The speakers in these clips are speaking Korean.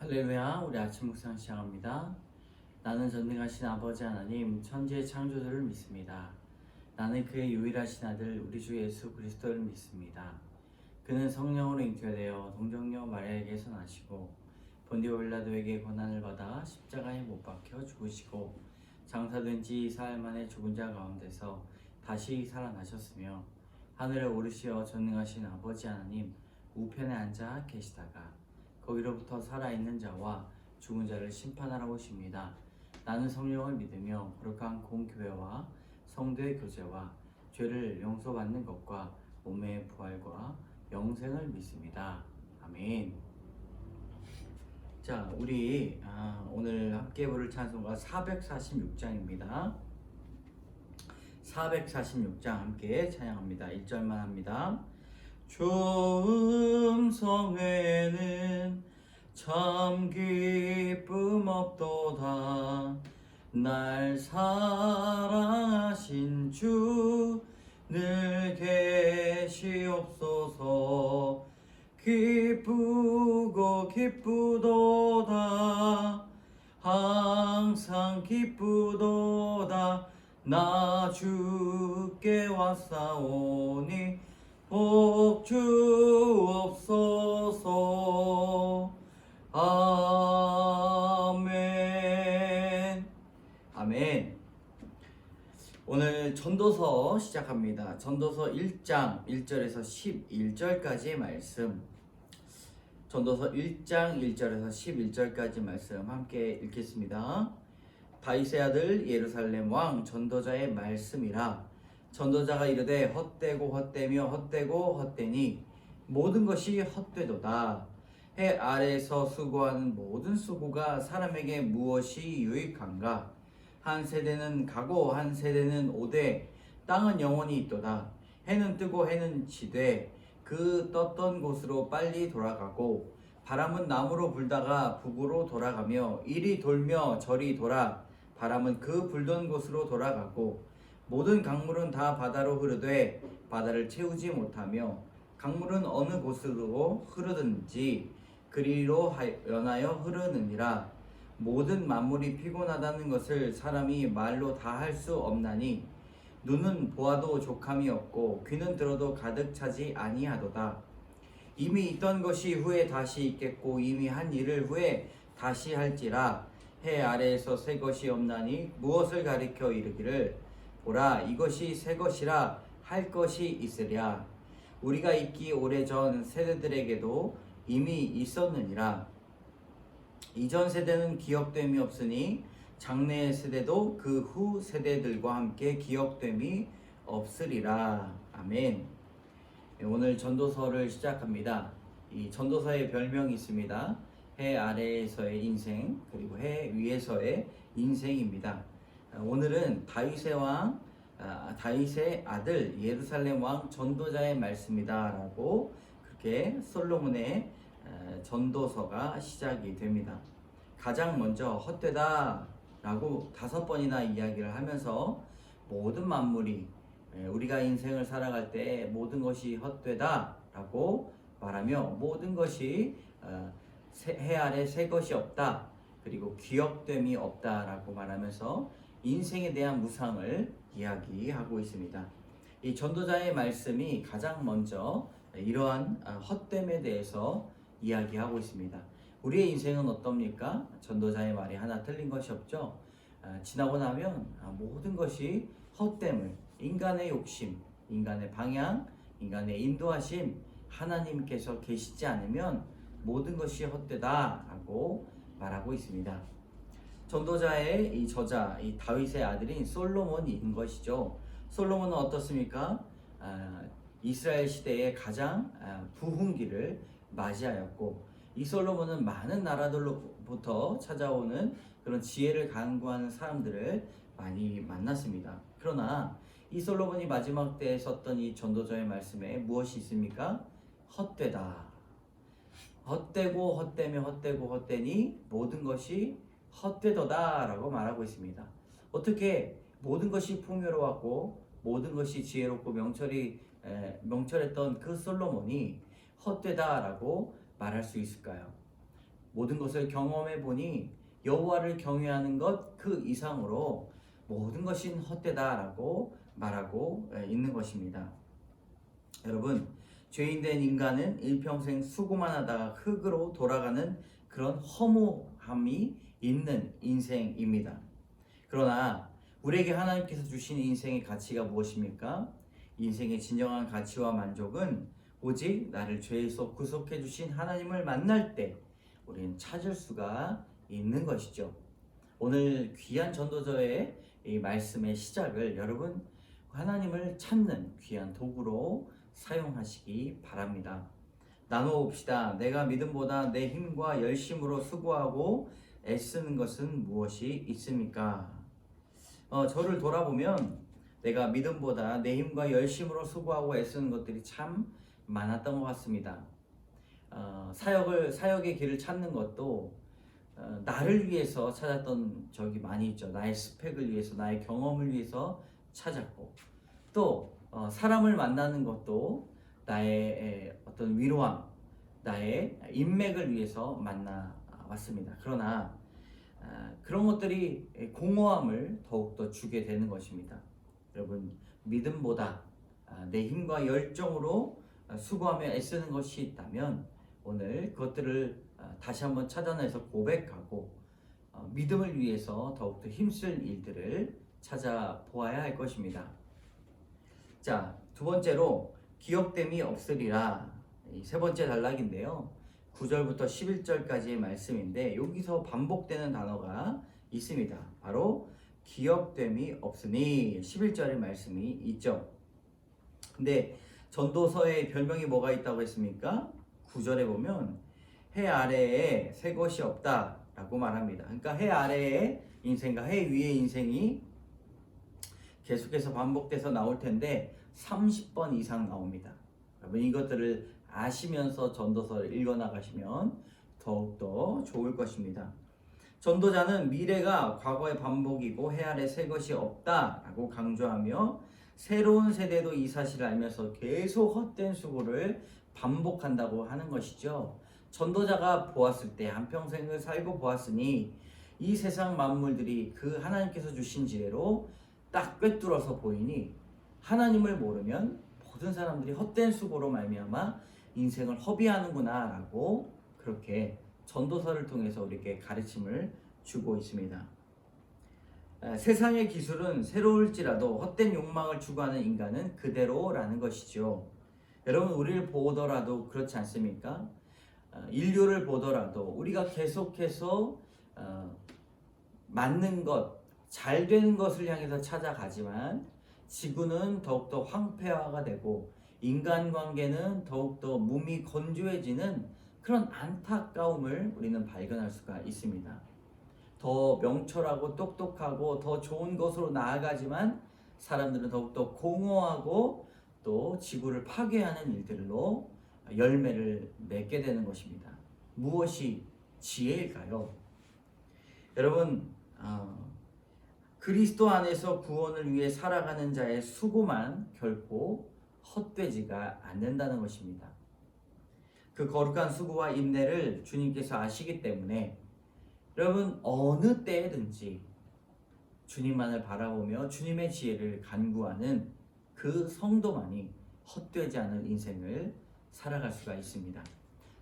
할렐루야. 우리 아침 묵상 시작합니다. 나는 전능하신 아버지 하나님 천지의 창조주를 믿습니다. 나는 그의 유일하신 아들 우리 주 예수 그리스도를 믿습니다. 그는 성령으로 잉태되어 동정녀 마리아에게서 나시고 본디오 빌라도에게 고난을 받아 십자가에 못 박혀 죽으시고 장사된 지 4일 만에 죽은 자 가운데서 다시 살아나셨으며 하늘에 오르시어 전능하신 아버지 하나님 우편에 앉아 계시다가 거기로부터 살아있는 자와 죽은 자를 심판하러 오십니다. 나는 성령을 믿으며 거룩한 공교회와 성도의 교제와 죄를 용서받는 것과 몸의 부활과 영생을 믿습니다. 아멘. 자, 우리 오늘 함께 부를 찬송가 446장입니다. 446장 함께 찬양합니다. 1절만 합니다. 주 음성에는 참 기쁨 없도다. 날 사랑하신 주 늘 계시옵소서. 기쁘고 기쁘도다. 항상 기쁘도다. 나 주께 왔사오니 복 주옵소서. 아멘. 아멘. 오늘 전도서 시작합니다. 전도서 1장 1절에서 11절까지의 말씀. 전도서 1장 1절에서 11절까지 말씀 함께 읽겠습니다. 다윗의 아들 예루살렘 왕 전도자의 말씀이라. 전도자가 이르되 헛되고 헛되며 헛되고 헛되니 모든 것이 헛되도다. 해 아래에서 수고하는 모든 수고가 사람에게 무엇이 유익한가? 한 세대는 가고 한 세대는 오되 땅은 영원히 있도다. 해는 뜨고 해는 지되 그 떴던 곳으로 빨리 돌아가고 바람은 남으로 불다가 북으로 돌아가며 이리 돌며 저리 돌아 바람은 그 불던 곳으로 돌아가고 모든 강물은 다 바다로 흐르되 바다를 채우지 못하며 강물은 어느 곳으로 흐르든지 그리로 연하여 흐르느니라. 모든 만물이 피곤하다는 것을 사람이 말로 다 할 수 없나니 눈은 보아도 족함이 없고 귀는 들어도 가득 차지 아니하도다. 이미 있던 것이 후에 다시 있겠고 이미 한 일을 후에 다시 할지라. 해 아래에서 새 것이 없나니 무엇을 가리켜 이르기를 보라 이것이 새 것이라 할 것이 있으랴. 우리가 있기 오래전 세대들에게도 이미 있었느니라. 이전 세대는 기억됨이 없으니 장래 세대도 그 후 세대들과 함께 기억됨이 없으리라. 아멘. 오늘 전도서를 시작합니다. 이 전도서의 별명이 있습니다. 해 아래에서의 인생 그리고 해 위에서의 인생입니다. 오늘은 다윗의 왕, 다윗의 아들 예루살렘 왕 전도자의 말씀이다 라고 그렇게 솔로몬의 전도서가 시작이 됩니다. 가장 먼저 헛되다 라고 5번이나 이야기를 하면서 모든 만물이 우리가 인생을 살아갈 때 모든 것이 헛되다 라고 말하며 모든 것이 해 아래 새 것이 없다 그리고 기억됨이 없다 라고 말하면서 인생에 대한 무상을 이야기하고 있습니다. 이 전도자의 말씀이 가장 먼저 이러한 헛됨에 대해서 이야기하고 있습니다. 우리의 인생은 어떻습니까? 전도자의 말이 하나 틀린 것이 없죠. 지나고 나면 모든 것이 헛됨을 인간의 욕심, 인간의 방향, 인간의 인도하심 하나님께서 계시지 않으면 모든 것이 헛되다라고 말하고 있습니다. 전도자의 이 저자, 이 다윗의 아들인 솔로몬인 것이죠. 솔로몬은 어떻습니까? 이스라엘 시대의 가장 부흥기를 맞이하였고 이 솔로몬은 많은 나라들로부터 찾아오는 그런 지혜를 간구하는 사람들을 많이 만났습니다. 그러나 이 솔로몬이 마지막 때에 썼던 이 전도자의 말씀에 무엇이 있습니까? 헛되다. 헛되고 헛되며 헛되고 헛되니 모든 것이 헛되도다 라고 말하고 있습니다. 어떻게 모든 것이 풍요로웠고 모든 것이 지혜롭고 명철했던 그 솔로몬이 헛되다라고 말할 수 있을까요? 모든 것을 경험해 보니 여호와를 경외하는 것 그 이상으로 모든 것이 헛되다라고 말하고 있는 것입니다. 여러분, 죄인된 인간은 일평생 수고만 하다가 흙으로 돌아가는 그런 허무함이 있는 인생입니다. 그러나 우리에게 하나님께서 주신 인생의 가치가 무엇입니까? 인생의 진정한 가치와 만족은 오직 나를 죄에서 구속해 주신 하나님을 만날 때 우리는 찾을 수가 있는 것이죠. 오늘 귀한 전도서의 이 말씀의 시작을 여러분 하나님을 찾는 귀한 도구로 사용하시기 바랍니다. 나누어 봅시다. 내가 믿음보다 내 힘과 열심으로 수고하고 애쓰는 것은 무엇이 있습니까? 저를 돌아보면 내가 믿음보다 내 힘과 열심으로 수고하고 애쓰는 것들이 참 많았던 것 같습니다. 사역의 길을 찾는 것도 나를 위해서 찾았던 적이 많이 있죠. 나의 스펙을 위해서, 나의 경험을 위해서 찾았고, 또 사람을 만나는 것도 나의 어떤 위로함, 나의 인맥을 위해서 만나 왔습니다. 그러나 그런 것들이 공허함을 더욱더 주게 되는 것입니다. 여러분, 믿음보다 내 힘과 열정으로 수고하며 애쓰는 것이 있다면 오늘 그것들을 다시 한번 찾아내서 고백하고 믿음을 위해서 더욱더 힘쓸 일들을 찾아보아야 할 것입니다. 자, 두 번째로 기억됨이 없으리라. 세 번째 단락인데요. 9절부터 11절까지의 말씀인데 여기서 반복되는 단어가 있습니다. 바로 기억됨이 없으니 11절의 말씀이 있죠. 근데 전도서의 별명이 뭐가 있다고 했습니까? 9절에 보면 해 아래에 새 것이 없다 라고 말합니다. 그러니까 해 아래의 인생과 해 위의 인생이 계속해서 반복돼서 나올 텐데 30번 이상 나옵니다. 여러분 이것들을 아시면서 전도서를 읽어나가시면 더욱더 좋을 것입니다. 전도자는 미래가 과거의 반복이고 해 아래 새 것이 없다라고 강조하며 새로운 세대도 이 사실을 알면서 계속 헛된 수고를 반복한다고 하는 것이죠. 전도자가 보았을 때 한평생을 살고 보았으니 이 세상 만물들이 그 하나님께서 주신 지혜로 딱 꿰뚫어서 보이니 하나님을 모르면 모든 사람들이 헛된 수고로 말미암아 인생을 허비하는구나 라고 그렇게 전도서를 통해서 우리에게 가르침을 주고 있습니다. 세상의 기술은 새로울지라도 헛된 욕망을 추구하는 인간은 그대로라는 것이죠. 여러분 우리를 보더라도 그렇지 않습니까? 인류를 보더라도 우리가 계속해서 맞는 것, 잘 되는 것을 향해서 찾아가지만 지구는 더욱더 황폐화가 되고 인간관계는 더욱더 몸이 건조해지는 그런 안타까움을 우리는 발견할 수가 있습니다. 더 명철하고 똑똑하고 더 좋은 것으로 나아가지만 사람들은 더욱더 공허하고 또 지구를 파괴하는 일들로 열매를 맺게 되는 것입니다. 무엇이 지혜일까요? 여러분 그리스도 안에서 구원을 위해 살아가는 자의 수고만 결코 헛되지가 않는다는 것입니다. 그 거룩한 수고와 인내를 주님께서 아시기 때문에 여러분 어느 때든지 주님만을 바라보며 주님의 지혜를 간구하는 그 성도만이 헛되지 않은 인생을 살아갈 수가 있습니다.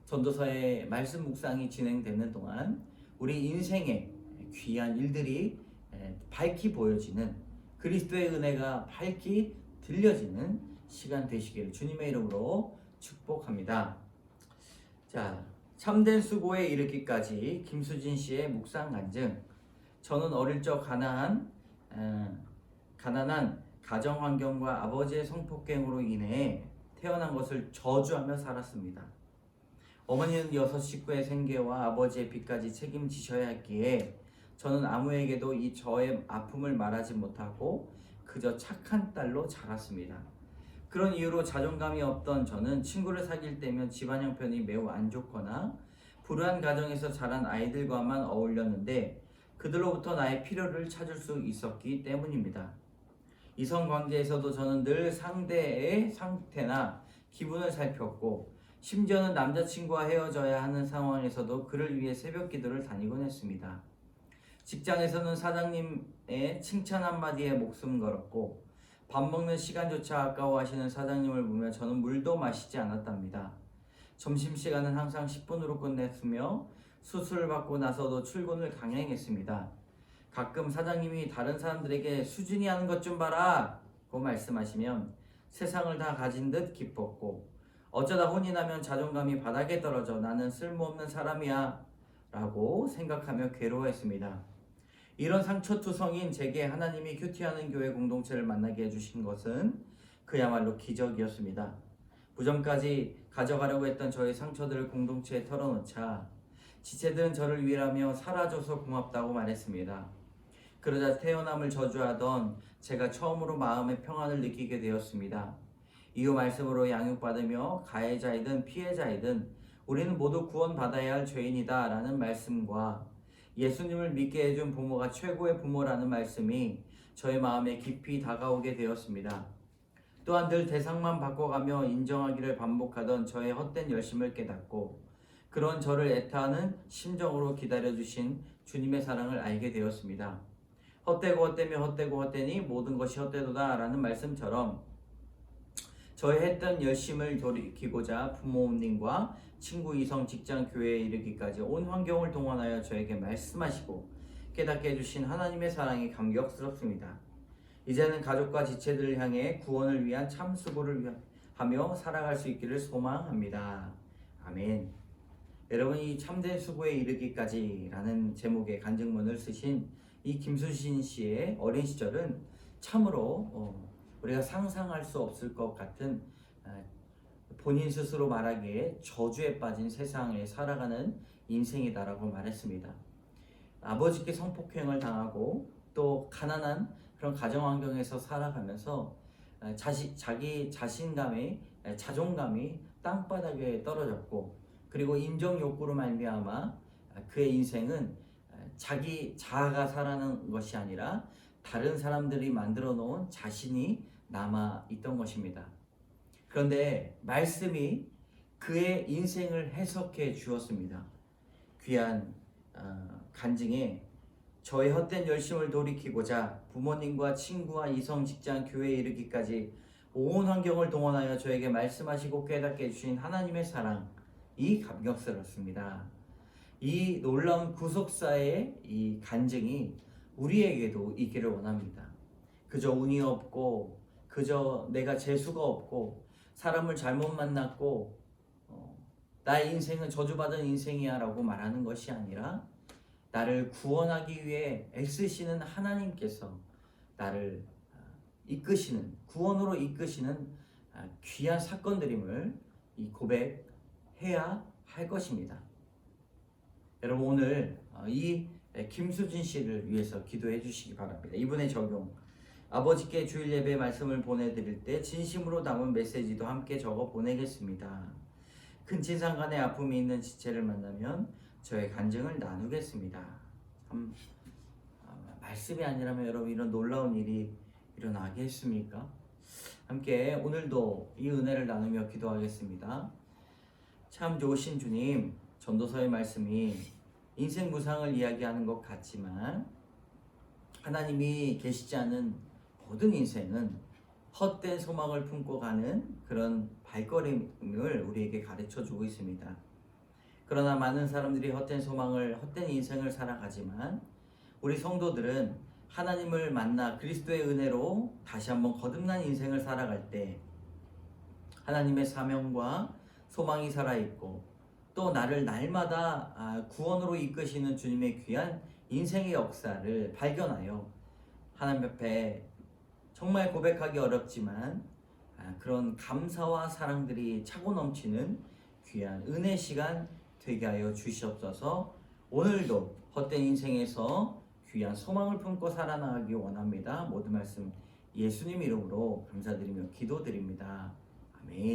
전도서의 말씀 묵상이 진행되는 동안 우리 인생의 귀한 일들이 밝히 보여지는 그리스도의 은혜가 밝히 들려지는 시간 되시기를 주님의 이름으로 축복합니다. 자, 참된 수고에 이르기까지 김수진 씨의 묵상 간증. 저는 어릴 적 가난한 가정 환경과 아버지의 성폭행으로 인해 태어난 것을 저주하며 살았습니다. 어머니는 6 식구의 생계와 아버지의 빚까지 책임지셔야 했기에 저는 아무에게도 이 저의 아픔을 말하지 못하고 그저 착한 딸로 자랐습니다. 그런 이유로 자존감이 없던 저는 친구를 사귈 때면 집안 형편이 매우 안 좋거나 불우한 가정에서 자란 아이들과만 어울렸는데 그들로부터 나의 필요를 찾을 수 있었기 때문입니다. 이성관계에서도 저는 늘 상대의 상태나 기분을 살폈고 심지어는 남자친구와 헤어져야 하는 상황에서도 그를 위해 새벽 기도를 다니곤 했습니다. 직장에서는 사장님의 칭찬 한마디에 목숨 걸었고 밥 먹는 시간조차 아까워하시는 사장님을 보며 저는 물도 마시지 않았답니다. 점심시간은 항상 10분으로 끝냈으며 수술을 받고 나서도 출근을 강행했습니다. 가끔 사장님이 다른 사람들에게 수진이 하는 것 좀 봐라 고 말씀하시면 세상을 다 가진 듯 기뻤고 어쩌다 혼이 나면 자존감이 바닥에 떨어져 나는 쓸모없는 사람이야 라고 생각하며 괴로워했습니다. 이런 상처투성인 제게 하나님이 큐티하는 교회 공동체를 만나게 해주신 것은 그야말로 기적이었습니다. 부정까지 가져가려고 했던 저의 상처들을 공동체에 털어놓자 지체들은 저를 위하며 사라져서 고맙다고 말했습니다. 그러자 태어남을 저주하던 제가 처음으로 마음의 평안을 느끼게 되었습니다. 이후 말씀으로 양육받으며 가해자이든 피해자이든 우리는 모두 구원받아야 할 죄인이다 라는 말씀과 예수님을 믿게 해준 부모가 최고의 부모라는 말씀이 저의 마음에 깊이 다가오게 되었습니다. 또한 늘 대상만 바꿔가며 인정하기를 반복하던 저의 헛된 열심을 깨닫고 그런 저를 애타하는 심정으로 기다려주신 주님의 사랑을 알게 되었습니다. 헛되고 헛되며 헛되고 헛되니 모든 것이 헛되도다 라는 말씀처럼 저의 했던 열심을 돌이키고자 부모님과 친구, 이성, 직장, 교회에 이르기까지 온 환경을 동원하여 저에게 말씀하시고 깨닫게 해주신 하나님의 사랑이 감격스럽습니다. 이제는 가족과 지체들을 향해 구원을 위한 참 수고를 하며 살아갈 수 있기를 소망합니다. 아멘. 여러분, 이 참된 수고에 이르기까지 라는 제목의 간증문을 쓰신 이 김수진 씨의 어린 시절은 참으로 우리가 상상할 수 없을 것 같은 본인 스스로 말하기에 저주에 빠진 세상에 살아가는 인생이다라고 말했습니다. 아버지께 성폭행을 당하고 또 가난한 그런 가정 환경에서 살아가면서 자기 자신감이 자존감이 땅바닥에 떨어졌고 그리고 인정 욕구로 말미암아 그의 인생은 자기 자아가 살아가는 것이 아니라 다른 사람들이 만들어 놓은 자신이 남아 있던 것입니다. 그런데 말씀이 그의 인생을 해석해 주었습니다. 귀한 간증에 저의 헛된 열심을 돌이키고자 부모님과 친구와 이성, 직장, 교회에 이르기까지 온 환경을 동원하여 저에게 말씀하시고 깨닫게 해주신 하나님의 사랑이 감격스럽습니다. 이 놀라운 구속사의 이 간증이 우리에게도 있기를 원합니다. 그저 운이 없고 그저 내가 재수가 없고 사람을 잘못 만났고 나의 인생은 저주받은 인생이야 라고 말하는 것이 아니라 나를 구원하기 위해 애쓰시는 하나님께서 나를 이끄시는 구원으로 이끄시는 귀한 사건들임을 이 고백해야 할 것입니다. 여러분, 오늘 이 김수진 씨를 위해서 기도해 주시기 바랍니다. 이분의 적용, 아버지께 주일 예배 말씀을 보내드릴 때 진심으로 담은 메시지도 함께 적어 보내겠습니다. 큰 진상간의 아픔이 있는 지체를 만나면 저의 간증을 나누겠습니다. 참 말씀이 아니라면 여러분 이런 놀라운 일이 일어나겠습니까? 함께 오늘도 이 은혜를 나누며 기도하겠습니다. 참 좋으신 주님, 전도서의 말씀이 인생 무상을 이야기하는 것 같지만 하나님이 계시지 않은 모든 인생은 헛된 소망을 품고 가는 그런 발걸음을 우리에게 가르쳐 주고 있습니다. 그러나 많은 사람들이 헛된 소망을, 헛된 인생을 살아가지만 우리 성도들은 하나님을 만나 그리스도의 은혜로 다시 한번 거듭난 인생을 살아갈 때 하나님의 사명과 소망이 살아있고 또 나를 날마다 구원으로 이끄시는 주님의 귀한 인생의 역사를 발견하여 하나님 앞에 정말 고백하기 어렵지만 그런 감사와 사랑들이 차고 넘치는 귀한 은혜 시간 되게 하여 주시옵소서. 오늘도 헛된 인생에서 귀한 소망을 품고 살아나가기 원합니다. 모든 말씀 예수님 이름으로 감사드리며 기도드립니다.